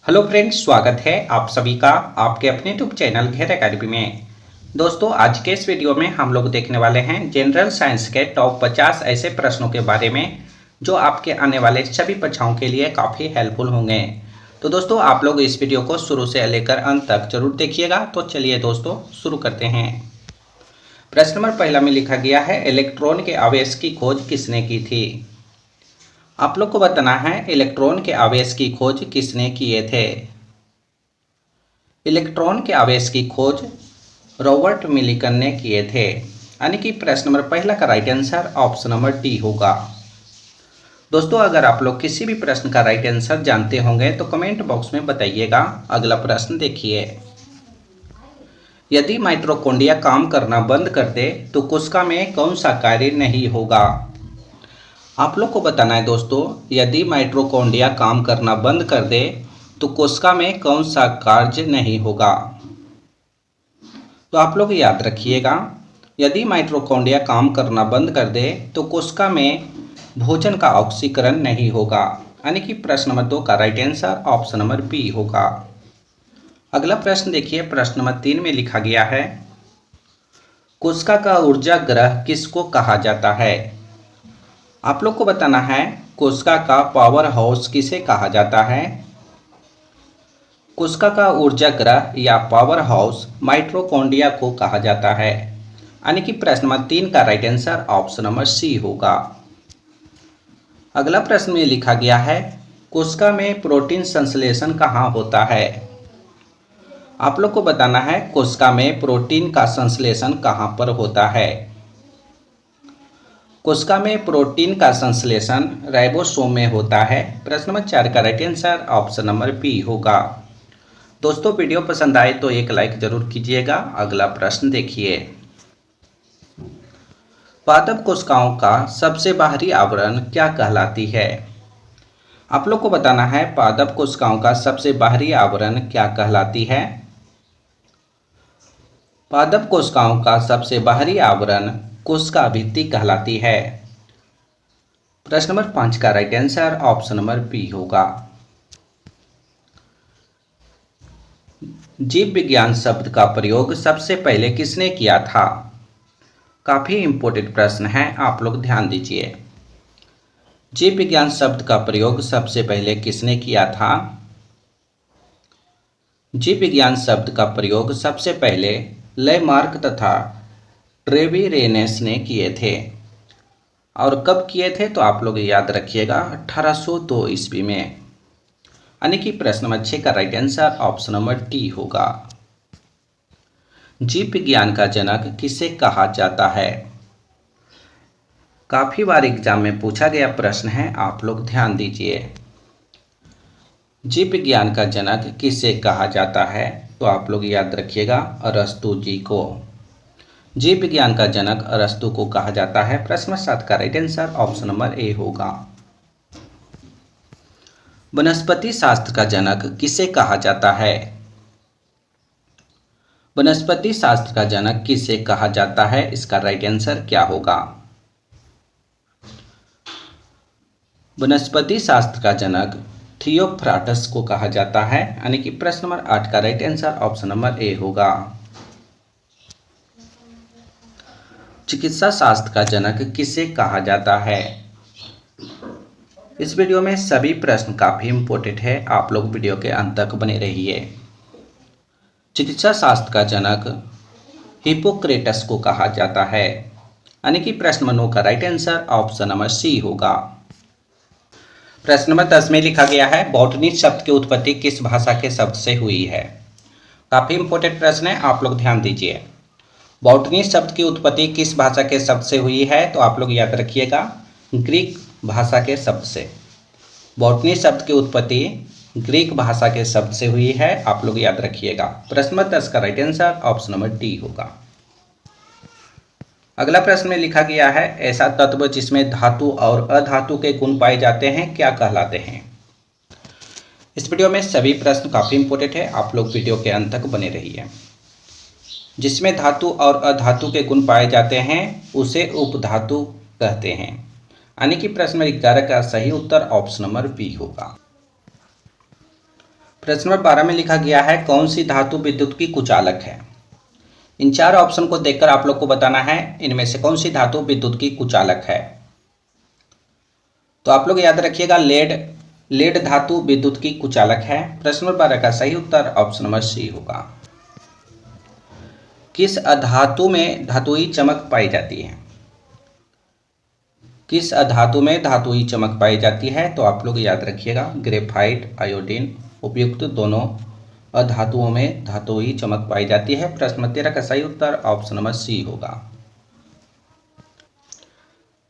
Hello friends, स्वागत है आप सभी का आपके अपने यूट्यूब चैनल घेर अकेडमी में। दोस्तों, आज के इस वीडियो में हम लोग देखने वाले हैं जनरल साइंस के टॉप 50 ऐसे प्रश्नों के बारे में जो आपके आने वाले सभी परीक्षाओं के लिए काफ़ी हेल्पफुल होंगे। तो दोस्तों, आप लोग इस वीडियो को शुरू से लेकर अंत तक जरूर देखिएगा। तो चलिए दोस्तों, शुरू करते हैं। प्रश्न नंबर पहला में लिखा गया है, इलेक्ट्रॉन के आवेश की खोज किसने की थी। आप लोग को बताना है इलेक्ट्रॉन के आवेश की खोज किसने किए थे। इलेक्ट्रॉन के आवेश की खोज रॉबर्ट मिलिकन ने किए थे। यानी कि प्रश्न नंबर पहला का right answer option number D होगा। दोस्तों, अगर आप लोग किसी भी प्रश्न का राइट आंसर जानते होंगे तो कमेंट बॉक्स में बताइएगा। अगला प्रश्न देखिए, यदि माइटोकॉन्ड्रिया काम करना बंद कर दे तो कोशिका में कौन सा कार्य नहीं होगा। आप लोग को बताना है दोस्तों, यदि माइटोकॉन्ड्रिया काम करना बंद कर दे तो कोशिका में कौन सा कार्य नहीं होगा। तो आप लोग याद रखिएगा, यदि माइटोकॉन्ड्रिया काम करना बंद कर दे तो कोशिका में भोजन का ऑक्सीकरण नहीं होगा। यानी कि प्रश्न नंबर 2 का right answer option number B होगा। अगला प्रश्न देखिए, प्रश्न नंबर 3 में लिखा गया है, कोशिका का ऊर्जा ग्रह किसको कहा जाता है। आप लोग को बताना है कोशिका का पावर हाउस किसे कहा जाता है। कोशिका का ऊर्जा ग्रह या पावर हाउस माइटोकॉन्ड्रिया को कहा जाता है। यानी कि प्रश्न नंबर 3 का right answer option number C होगा। अगला प्रश्न में लिखा गया है, कोशिका में प्रोटीन संश्लेषण कहाँ होता है। आप लोग को बताना है कोशिका में प्रोटीन का संश्लेषण कहाँ पर होता है। कोशिका में प्रोटीन का संश्लेषण राइबोसोम में होता है। प्रश्न नंबर 4 का right answer option number B होगा। दोस्तों, वीडियो पसंद आए तो एक लाइक जरूर कीजिएगा। अगला प्रश्न देखिए, पादप कोशिकाओं का सबसे बाहरी आवरण क्या कहलाती है। आप लोग को बताना है पादप कोशिकाओं का सबसे बाहरी आवरण क्या कहलाती है। पादप कोशिकाओं का सबसे बाहरी आवरण कोशिका भित्ति कहलाती है। प्रश्न नंबर 5 का right answer option number B होगा। जीव विज्ञान शब्द का प्रयोग सबसे पहले किसने किया था। काफी इंपॉर्टेंट प्रश्न है, आप लोग ध्यान दीजिए। जीव विज्ञान शब्द का प्रयोग सबसे पहले किसने किया था। जीव विज्ञान शब्द का प्रयोग सबसे पहले लेमार्क तथा ट्रेविरेनस ने किए थे। और कब किए थे तो आप लोग याद रखिएगा, 1802 ईस्वी में। यानी कि प्रश्न नंबर 6 का right answer option number D होगा। जीव विज्ञान का जनक किसे कहा जाता है। काफी बार एग्जाम में पूछा गया प्रश्न है, आप लोग ध्यान दीजिए। जीव विज्ञान का जनक किसे कहा जाता है तो आप लोग याद रखिएगा, अरस्तु जी को। जीव विज्ञान का जनक अरस्तु को कहा जाता है। प्रश्न नंबर 7 का right answer option number A होगा। वनस्पति शास्त्र का जनक किसे कहा जाता है। वनस्पति शास्त्र का जनक किसे कहा जाता है, इसका राइट आंसर क्या होगा। वनस्पति शास्त्र का जनक थियोफ्रास्टस को कहा जाता है। यानी कि प्रश्न नंबर 8 का right answer option number A होगा। चिकित्सा शास्त्र का जनक किसे कहा जाता है। इस वीडियो में सभी प्रश्न काफी इंपॉर्टेंट है, आप लोग वीडियो के अंत तक बने रहिए। चिकित्सा शास्त्र का जनक हिप्पोक्रेटस को कहा जाता है। यानी कि प्रश्न नंबर 9 का right answer option number C होगा। प्रश्न नंबर 10 में लिखा गया है, बॉटनी शब्द की उत्पत्ति किस भाषा के शब्द से हुई है। काफी इंपॉर्टेंट प्रश्न है, आप लोग ध्यान दीजिए। बॉटनी शब्द की उत्पत्ति किस भाषा के शब्द से हुई है तो आप लोग याद रखिएगा, ग्रीक भाषा के शब्द से। बॉटनी शब्द की उत्पत्ति ग्रीक भाषा के शब्द से हुई है, आप लोग याद रखिएगा। प्रश्न नंबर 10 का right answer option number D होगा। अगला प्रश्न में लिखा गया है, ऐसा तत्व जिसमें धातु और अधातु के गुण पाए जाते हैं क्या कहलाते हैं। इस वीडियो में सभी प्रश्न काफी इंपॉर्टेंट है, आप लोग वीडियो के अंत तक बने रहिए। जिसमें धातु और अधातु के गुण पाए जाते हैं उसे उपधातु कहते हैं। यानी कि प्रश्न नंबर 11 का सही उत्तर ऑप्शन नंबर बी होगा। प्रश्न नंबर 12 में लिखा गया है कौन सी धातु विद्युत की कुचालक है। इन चार ऑप्शन को देखकर आप लोग को बताना है इनमें से कौन सी धातु विद्युत की कुचालक है। तो आप लोग याद रखिएगा लेड धातु विद्युत की कुचालक है। प्रश्न नंबर 12 का सही उत्तर ऑप्शन नंबर सी होगा। किस अधातु में धातुई चमक पाई जाती है। किस अधातु में धातुई चमक पाई जाती है। तो आप लोग याद रखिएगा ग्रेफाइट आयोडीन उपयुक्त दोनों अधातुओं में धातुई चमक पाई जाती है। प्रश्न नंबर 13 का सही उत्तर ऑप्शन नंबर सी होगा।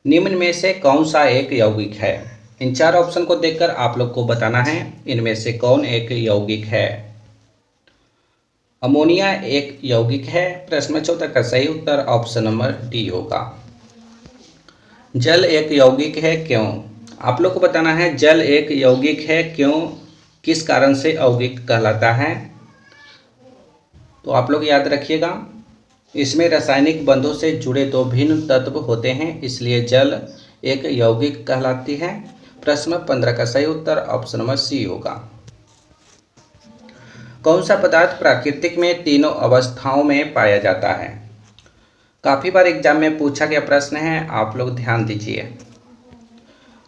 निम्न में से कौन सा एक यौगिक है। इन चार ऑप्शन को देखकर आप लोग को बताना है इनमें से कौन एक यौगिक है। अमोनिया एक यौगिक है। प्रश्न नंबर 14 का सही उत्तर ऑप्शन नंबर डी होगा। जल एक यौगिक है क्यों। आप लोग को बताना है जल एक यौगिक है क्यों, किस कारण से यौगिक कहलाता है। तो आप लोग याद रखिएगा इसमें रासायनिक बंधों से जुड़े दो भिन्न तत्व होते हैं, इसलिए जल एक यौगिक कहलाती है। प्रश्न नंबर 15 का सही उत्तर ऑप्शन नंबर सी होगा। कौन सा पदार्थ प्राकृतिक में तीनों अवस्थाओं में पाया जाता है। काफी बार एग्जाम में पूछा गया प्रश्न है, आप लोग ध्यान दीजिए।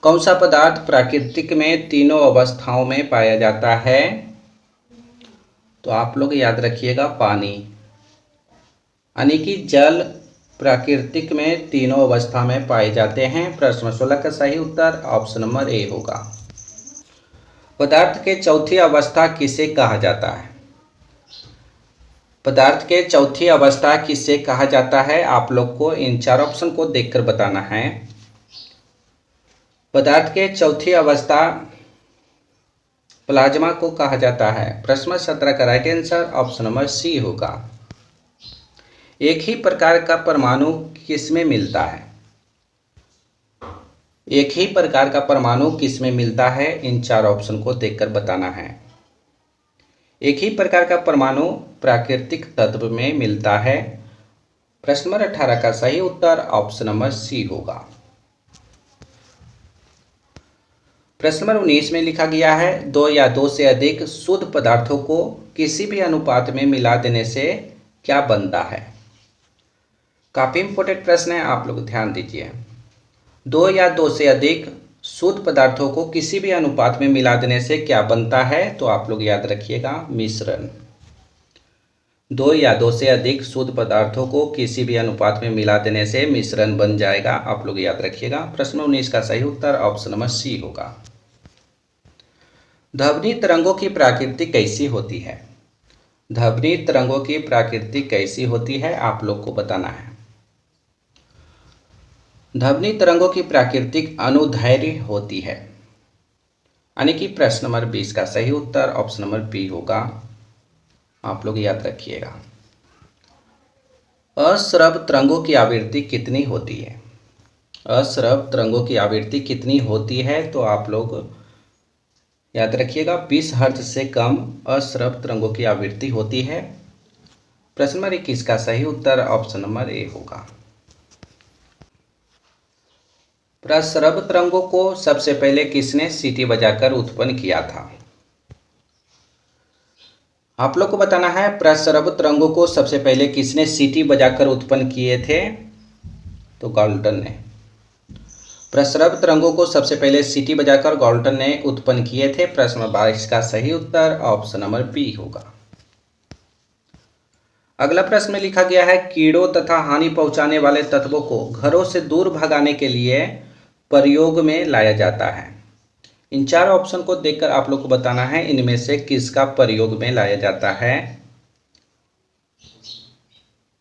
कौन सा पदार्थ प्राकृतिक में तीनों अवस्थाओं में पाया जाता है। तो आप लोग याद रखिएगा पानी, यानी कि जल प्राकृतिक में तीनों अवस्था में पाए जाते हैं। प्रश्न 16 का सही उत्तर ऑप्शन नंबर ए होगा। पदार्थ के चौथी अवस्था किसे कहा जाता है। पदार्थ के चौथी अवस्था किसे कहा जाता है। आप लोग को इन चार ऑप्शन को देखकर बताना है। पदार्थ के चौथी अवस्था प्लाज्मा को कहा जाता है। प्रश्न 17 का right answer option number C होगा। एक ही प्रकार का परमाणु किसमें मिलता है। एक ही प्रकार का परमाणु किसमें मिलता है, इन चार ऑप्शन को देखकर बताना है। एक ही प्रकार का परमाणु प्राकृतिक तत्व में मिलता है। प्रश्न नंबर 18 का सही उत्तर ऑप्शन नंबर सी होगा। प्रश्न नंबर 19 में लिखा गया है दो या दो से अधिक शुद्ध पदार्थों को किसी भी अनुपात में मिला देने से क्या बनता है। काफी इंपॉर्टेंट प्रश्न है, आप लोग ध्यान दीजिए। दो या दो से अधिक शुद्ध पदार्थों को किसी भी अनुपात में मिला देने से क्या बनता है। तो आप लोग याद रखिएगा मिश्रण। दो या दो से अधिक शुद्ध पदार्थों को किसी भी अनुपात में मिला देने से मिश्रण बन जाएगा। आप लोग याद रखिएगा। प्रश्न 19 का सही उत्तर ऑप्शन नंबर सी होगा। ध्वनि तरंगों की प्रकृति कैसी होती है। ध्वनि तरंगों की प्रकृति कैसी होती है, आप लोग को बताना है। ध्वनि तरंगों की प्राकृतिक अनुदैर्घ्य होती है, यानी कि प्रश्न नंबर 20 का सही उत्तर ऑप्शन नंबर बी होगा। आप लोग याद रखिएगा। अश्रव तरंगों की आवृत्ति कितनी होती है। अश्रव तरंगों की आवृत्ति कितनी होती है। तो आप लोग याद रखिएगा 20 हर्ट्ज से कम अश्रव तरंगों की आवृत्ति होती है। प्रश्न नंबर 21 का सही उत्तर ऑप्शन नंबर ए होगा। प्रस्रव तरंगों को सबसे पहले किसने सीटी बजाकर उत्पन्न किया था। आप लोग को बताना है प्रस्रव तरंगों को सबसे पहले किसने सीटी बजाकर उत्पन्न किए थे। तो गाल्टन ने। प्रस्रव तरंगों को सबसे पहले सीटी बजाकर गाल्टन ने उत्पन्न किए थे। प्रश्न नंबर 22 का सही उत्तर ऑप्शन नंबर बी होगा। अगला प्रश्न में लिखा गया है कीड़ों तथा हानि पहुंचाने वाले तत्वों को घरों से दूर भगाने के लिए प्रयोग में लाया जाता है। इन चार ऑप्शन को देखकर आप लोग को बताना है इनमें से किसका प्रयोग में लाया जाता है।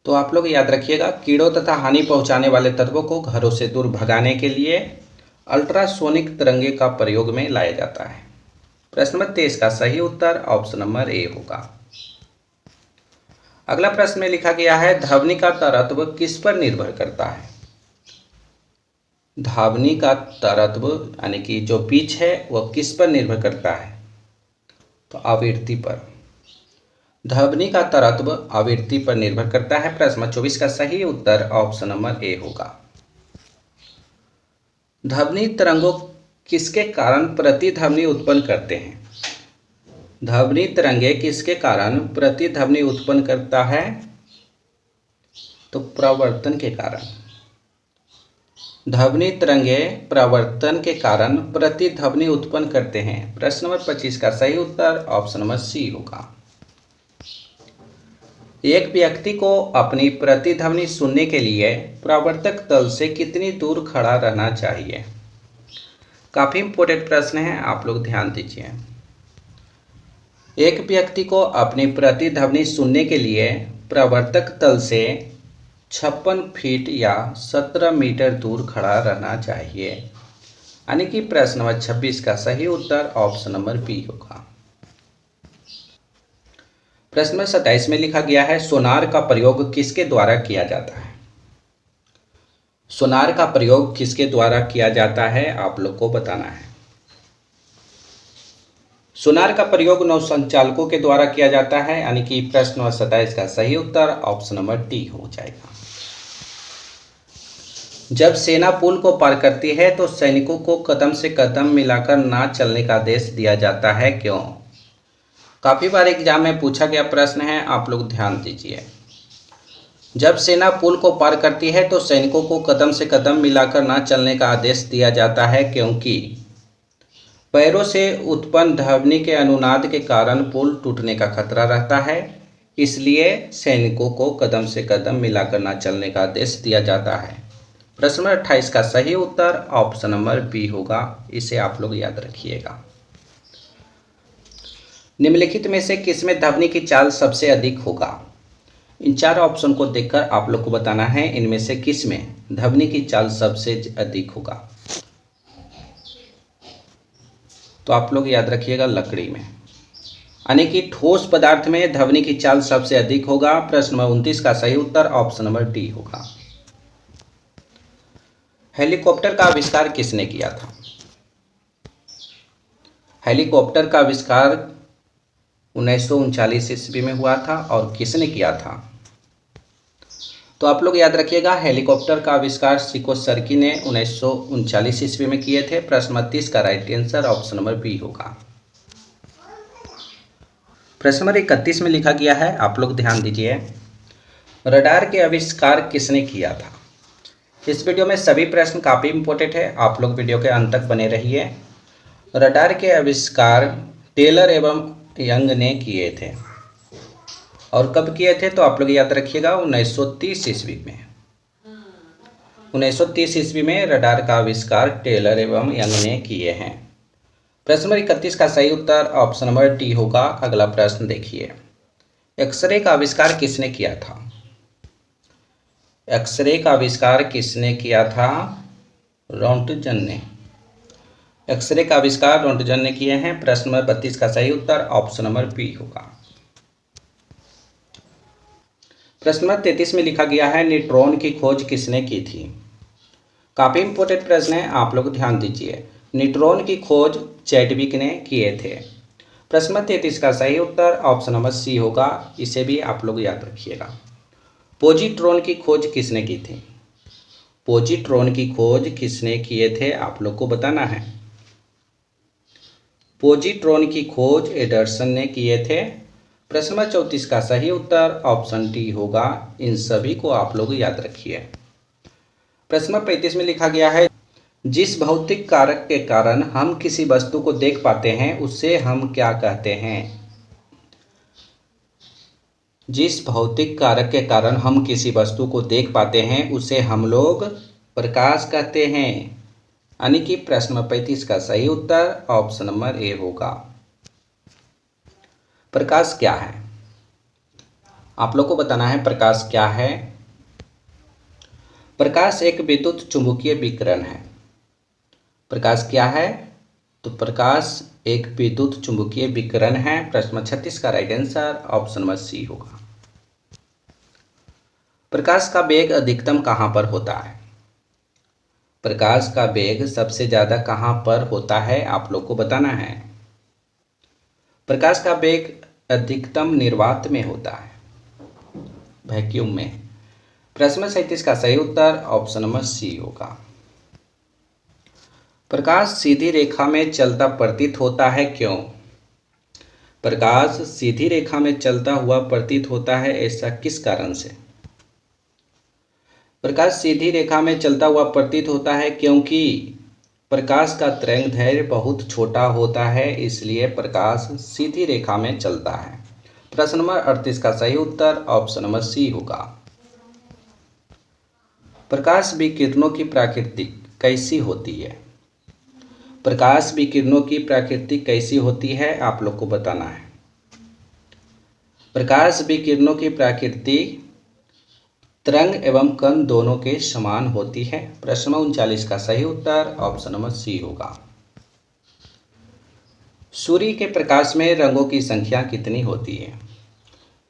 तो आप लोग याद रखिएगा कीड़ों तथा हानि पहुंचाने वाले तत्वों को घरों से दूर भगाने के लिए अल्ट्रासोनिक तरंगे का प्रयोग में लाया जाता है। प्रश्न नंबर 23 का सही उत्तर ऑप्शन नंबर ए होगा। अगला प्रश्न में लिखा गया है ध्वनि का तरत्व किस पर निर्भर करता है। ध्वनि का तरत्व यानी कि जो पिच है वह किस पर निर्भर करता है। तो आवृत्ति पर। ध्वनि का तरत्व आवृत्ति पर निर्भर करता है। प्रश्न नंबर 24 का सही उत्तर ऑप्शन नंबर ए होगा। ध्वनि तरंगों किसके कारण प्रतिध्वनि उत्पन्न करते हैं। ध्वनि तरंगे किसके कारण प्रतिध्वनि उत्पन्न करता है? तो प्रवर्तन के कारण। ध्वनि तरंगे प्रवर्तन के कारण प्रतिध्वनि उत्पन्न करते हैं। प्रश्न नंबर 25 का सही उत्तर ऑप्शन नंबर सी होगा। एक व्यक्ति को अपनी प्रतिध्वनि सुनने के लिए प्रवर्तक तल से कितनी दूर खड़ा रहना चाहिए? काफी इंपॉर्टेंट प्रश्न है, आप लोग ध्यान दीजिए। एक व्यक्ति को अपनी प्रतिध्वनि सुनने के लिए प्रवर्तक तल से 56 फीट या 17 मीटर दूर खड़ा रहना चाहिए। यानी कि प्रश्न नंबर 26 का सही उत्तर ऑप्शन नंबर बी होगा। प्रश्न नंबर 27 में लिखा गया है, सोनार का प्रयोग किसके द्वारा किया जाता है? सोनार का प्रयोग किसके द्वारा किया जाता है, आप लोग को बताना है। सोनार का प्रयोग नौसंचालकों के द्वारा किया जाता है। यानी कि प्रश्न नंबर 27 का सही उत्तर ऑप्शन नंबर डी हो जाएगा। जब सेना पुल को पार करती है तो सैनिकों को कदम से कदम मिलाकर ना चलने का आदेश दिया जाता है, क्यों? काफी बार एग्जाम में पूछा गया प्रश्न है, आप लोग ध्यान दीजिए। जब सेना पुल को पार करती है तो सैनिकों को कदम से कदम मिलाकर ना चलने का आदेश दिया जाता है, क्योंकि पैरों से उत्पन्न ध्वनि के अनुनाद के कारण पुल टूटने का खतरा रहता है। इसलिए सैनिकों को कदम से कदम मिलाकर ना चलने का आदेश दिया जाता है। प्रश्न नंबर 28 का सही उत्तर ऑप्शन नंबर बी होगा। इसे आप लोग याद रखिएगा। निम्नलिखित में से किसमें ध्वनि की चाल सबसे अधिक होगा? इन चार ऑप्शन को देखकर आप लोग को बताना है इनमें से किसमें ध्वनि की चाल सबसे अधिक होगा। तो आप लोग याद रखिएगा लकड़ी में, यानी कि ठोस पदार्थ में ध्वनि की चाल सबसे अधिक होगा। प्रश्न नंबर 29 का सही उत्तर ऑप्शन नंबर डी होगा। हेलीकॉप्टर का आविष्कार किसने किया था? हेलीकॉप्टर का आविष्कार 1939 ईस्वी में हुआ था। और किसने किया था? तो आप लोग याद रखिएगा, हेलीकॉप्टर का आविष्कार सिकोर्स्की ने 1939 ईस्वी में किए थे। प्रश्न नंबर 30 का right answer option number B होगा। प्रश्न नंबर 31 में लिखा गया है, आप लोग ध्यान दीजिए, रडार के आविष्कार किसने किया था? इस वीडियो में सभी प्रश्न काफ़ी इंपॉर्टेंट है, आप लोग वीडियो के अंत तक बने रहिए। रडार के आविष्कार टेलर एवं यंग ने किए थे। और कब किए थे? तो आप लोग याद रखिएगा 1930 ईस्वी में। 1930 ईस्वी में रडार का आविष्कार टेलर एवं यंग ने किए हैं। प्रश्न नंबर 31 का सही उत्तर ऑप्शन नंबर डी होगा। अगला प्रश्न देखिए, एक्सरे का आविष्कार किसने किया था? एक्सरे का आविष्कार किसने किया था? रोंटगन ने। एक्सरे का आविष्कार रोंटगन ने किए हैं। प्रश्न नंबर 32 का सही उत्तर ऑप्शन नंबर बी होगा। प्रश्न नंबर 33 में लिखा गया है, न्यूट्रॉन की खोज किसने की थी? काफी इंपॉर्टेंट प्रश्न है, आप लोग ध्यान दीजिए। न्यूट्रॉन की खोज चैडविक ने किए थे। प्रश्न नंबर 33 का सही उत्तर ऑप्शन नंबर सी होगा। इसे भी आप लोग याद रखिएगा। पॉजिट्रॉन की खोज किसने की थी? पॉजिट्रॉन की खोज किसने किए थे, आप लोग को बताना है। पॉजिट्रॉन की खोज एंडरसन ने किए थे। प्रश्न नंबर 34 का सही उत्तर ऑप्शन डी होगा। इन सभी को आप लोग याद रखिए। प्रश्न नंबर 35 में लिखा गया है, जिस भौतिक कारक के कारण हम किसी वस्तु को देख पाते हैं उसे हम क्या कहते हैं? जिस भौतिक कारक के कारण हम किसी वस्तु को देख पाते हैं उसे हम लोग प्रकाश कहते हैं। यानी कि प्रश्न नंबर 35 का सही उत्तर ऑप्शन नंबर ए होगा। प्रकाश क्या है? आप लोग को बताना है प्रकाश क्या है। प्रकाश एक विद्युत चुंबकीय विकिरण है। प्रकाश क्या है? तो प्रकाश एक विद्युत चुंबकीय विकिरण है। प्रश्न नंबर 36 का right answer option number C होगा। प्रकाश का वेग अधिकतम कहाँ पर होता है? प्रकाश का वेग सबसे ज़्यादा कहाँ पर होता है, आप लोग को बताना है। प्रकाश का वेग अधिकतम निर्वात में होता है, वैक्यूम में। प्रश्न नंबर 37 का सही उत्तर ऑप्शन नंबर सी होगा। प्रकाश सीधी रेखा में चलता प्रतीत होता है, क्यों? प्रकाश सीधी रेखा में चलता हुआ प्रतीत होता है, ऐसा किस कारण से? प्रकाश सीधी रेखा में चलता हुआ प्रतीत होता है क्योंकि प्रकाश का तरंगदैर्घ्य बहुत छोटा होता है, इसलिए प्रकाश सीधी रेखा में चलता है। प्रश्न नंबर 38 का सही उत्तर ऑप्शन नंबर सी होगा। प्रकाश विकिरणों की प्रकृति कैसी होती है? प्रकाश विकिरणों की प्रकृति कैसी होती है आप लोग को बताना है। प्रकाश विकिरणों की प्रकृति तरंग एवं कण दोनों के समान होती है। प्रश्न नंबर 39 का सही उत्तर ऑप्शन नंबर सी होगा। सूर्य के प्रकाश में रंगों की संख्या कितनी होती है?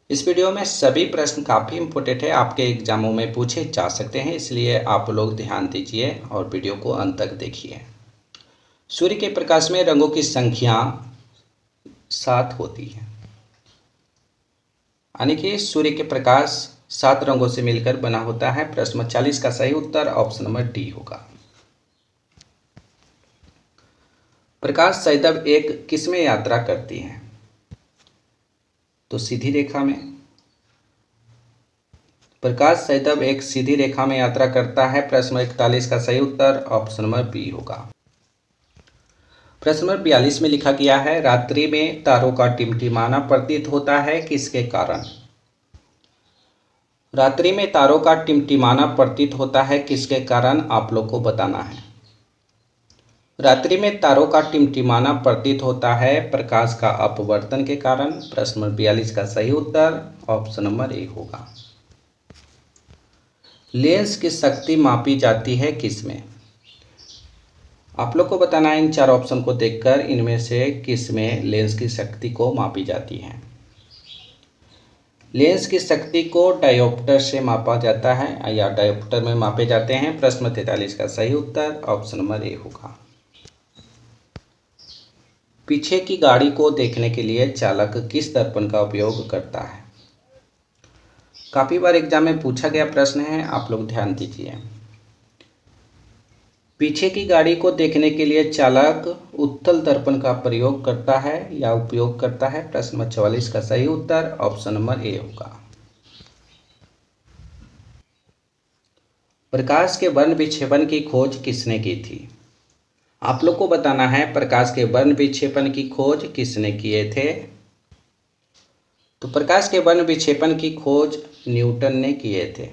इस वीडियो में सभी प्रश्न काफ़ी इंपॉर्टेंट है, आपके एग्जामों में पूछे जा सकते हैं, इसलिए आप लोग ध्यान दीजिए और वीडियो को अंत तक देखिए। सूर्य के प्रकाश में रंगों की संख्या 7 होती है, यानी कि सूर्य के प्रकाश 7 रंगों से मिलकर बना होता है। प्रश्न नंबर 40 का सही उत्तर ऑप्शन नंबर डी होगा। प्रकाश सदैव एक किस में यात्रा करती है? तो सीधी रेखा में। प्रकाश सदैव एक सीधी रेखा में यात्रा करता है। प्रश्न नंबर 41 का सही उत्तर ऑप्शन नंबर बी होगा। प्रश्न नंबर 42 में लिखा गया है, रात्रि में तारों का टिमटिमाना प्रतीत होता है, किसके कारण? रात्रि में तारों का टिमटिमाना प्रतीत होता है, किसके कारण आप लोग को बताना है। रात्रि में तारों का टिमटिमाना प्रतीत होता है प्रकाश का अपवर्तन के कारण। प्रश्न नंबर 42 का सही उत्तर ऑप्शन नंबर ए होगा। लेंस की शक्ति मापी जाती है किसमें? आप लोग को बताना है इन 4 ऑप्शन को देखकर इनमें से किसमें लेंस की शक्ति को मापी जाती है। लेंस की शक्ति को डायोप्टर से मापा जाता है या डायोप्टर में मापे जाते हैं। प्रश्न 43 का सही उत्तर ऑप्शन नंबर ए होगा। पीछे की गाड़ी को देखने के लिए चालक किस दर्पण का उपयोग करता है? काफ़ी बार एग्जाम में पूछा गया प्रश्न है, आप लोग ध्यान दीजिए। पीछे की गाड़ी को देखने के लिए चालक उत्तल दर्पण का प्रयोग करता है या उपयोग करता है। प्रश्न नंबर 44 का सही उत्तर ऑप्शन नंबर ए होगा। प्रकाश के वर्ण विक्षेपण की खोज किसने की थी? आप लोग को बताना है प्रकाश के वर्ण विक्षेपण की खोज किसने किए थे। तो प्रकाश के वर्ण विक्षेपण की खोज न्यूटन ने किए थे।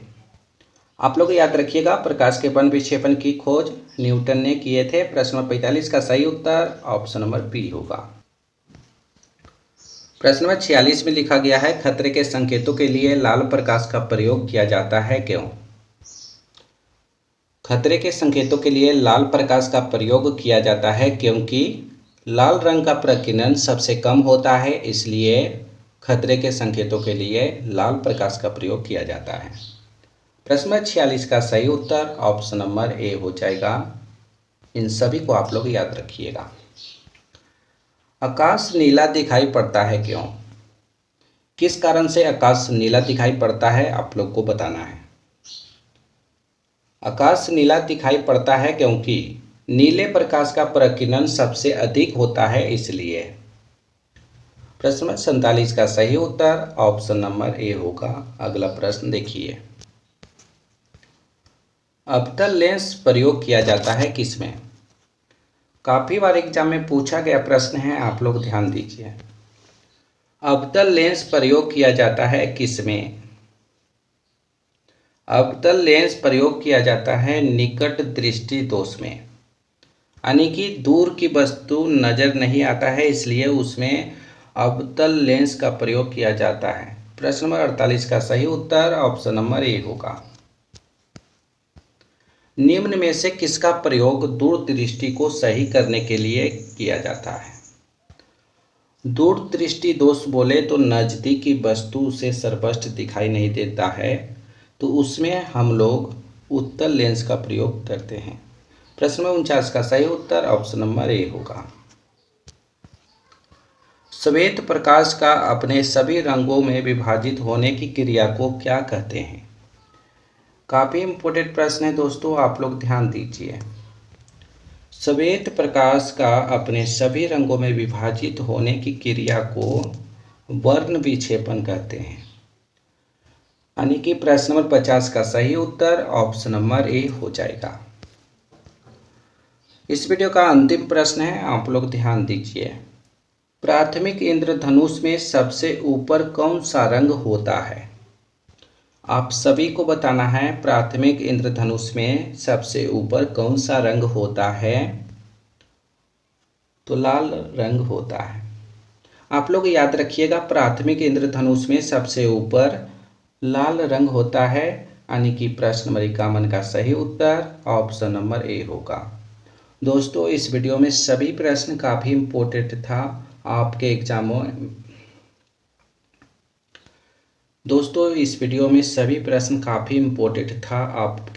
आप लोग याद रखिएगा, प्रकाश के वर्ण विक्षेपण की खोज न्यूटन ने किए थे। प्रश्न नंबर 45 का सही उत्तर ऑप्शन नंबर बी होगा। प्रश्न नंबर 46 में लिखा गया है, खतरे के संकेतों के लिए लाल प्रकाश का प्रयोग किया जाता है, क्यों? खतरे के संकेतों के लिए लाल प्रकाश का प्रयोग किया जाता है क्योंकि लाल रंग का प्रकीर्णन सबसे कम होता है, इसलिए खतरे के संकेतों के लिए लाल प्रकाश का प्रयोग किया जाता है। प्रश्न नंबर 46 का सही उत्तर ऑप्शन नंबर ए हो जाएगा। इन सभी को आप लोग याद रखिएगा। आकाश नीला दिखाई पड़ता है, क्यों? किस कारण से आकाश नीला दिखाई पड़ता है आप लोग को बताना है। आकाश नीला दिखाई पड़ता है क्योंकि नीले प्रकाश का प्रकीर्णन सबसे अधिक होता है, इसलिए। प्रश्न नंबर 47 का सही उत्तर ऑप्शन नंबर ए होगा। अगला प्रश्न देखिए, अवतल लेंस प्रयोग किया जाता है किसमें? काफ़ी बार एग्जाम में पूछा गया प्रश्न है, आप लोग ध्यान दीजिए। अवतल लेंस प्रयोग किया जाता है किसमें? अवतल लेंस प्रयोग किया जाता है निकट दृष्टि दोष में, यानी कि दूर की वस्तु नज़र नहीं आता है, इसलिए उसमें अवतल लेंस का प्रयोग किया जाता है। प्रश्न नंबर 48 का सही उत्तर ऑप्शन नंबर ए होगा। निम्न में से किसका प्रयोग दूरदृष्टि को सही करने के लिए किया जाता है? दूरदृष्टि दोष बोले तो नज़दीकी वस्तु से स्पष्ट दिखाई नहीं देता है, तो उसमें हम लोग उत्तल लेंस का प्रयोग करते हैं। प्रश्न नंबर 49 का सही उत्तर ऑप्शन नंबर ए होगा। श्वेत प्रकाश का अपने सभी रंगों में विभाजित होने की क्रिया को क्या कहते हैं? काफ़ी इम्पोर्टेंट प्रश्न है दोस्तों, आप लोग ध्यान दीजिए। श्वेत प्रकाश का अपने सभी रंगों में विभाजित होने की क्रिया को वर्ण विक्षेपण कहते हैं। यानी कि प्रश्न नंबर 50 का सही उत्तर ऑप्शन नंबर ए हो जाएगा। इस वीडियो का अंतिम प्रश्न है, आप लोग ध्यान दीजिए। प्राथमिक इंद्रधनुष में सबसे ऊपर कौन सा रंग होता है? आप सभी को बताना है प्राथमिक इंद्रधनुष में सबसे ऊपर कौन सा रंग होता है। तो लाल रंग होता है। आप लोग याद रखिएगा प्राथमिक इंद्रधनुष में सबसे ऊपर लाल रंग होता है, यानी कि प्रश्न नंबर 51 का सही उत्तर ऑप्शन नंबर ए होगा। दोस्तों इस वीडियो में सभी प्रश्न काफ़ी इम्पोर्टेंट था आपके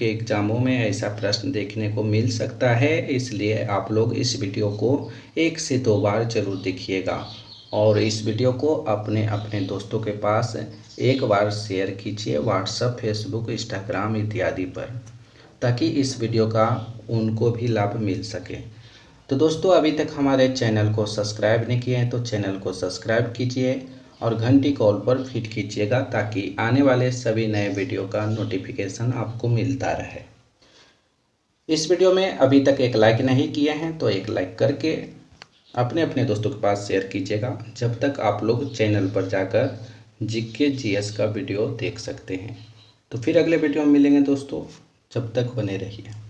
एग्जामों में ऐसा प्रश्न देखने को मिल सकता है, इसलिए आप लोग इस वीडियो को 1 से 2 बार जरूर देखिएगा और इस वीडियो को अपने अपने दोस्तों के पास एक बार शेयर कीजिए व्हाट्सएप, फेसबुक, इंस्टाग्राम इत्यादि पर, ताकि इस वीडियो का उनको भी लाभ मिल सके। तो दोस्तों अभी तक हमारे चैनल को सब्सक्राइब नहीं किए हैं तो चैनल को सब्सक्राइब कीजिए और घंटी कॉल पर फिट कीजिएगा, ताकि आने वाले सभी नए वीडियो का नोटिफिकेशन आपको मिलता रहे। इस वीडियो में अभी तक एक लाइक नहीं किए हैं तो एक लाइक करके अपने अपने दोस्तों के पास शेयर कीजिएगा, जब तक आप लोग चैनल पर जाकर जीके जीएस का वीडियो देख सकते हैं। तो फिर अगले वीडियो में मिलेंगे दोस्तों, जब तक बने रहिए।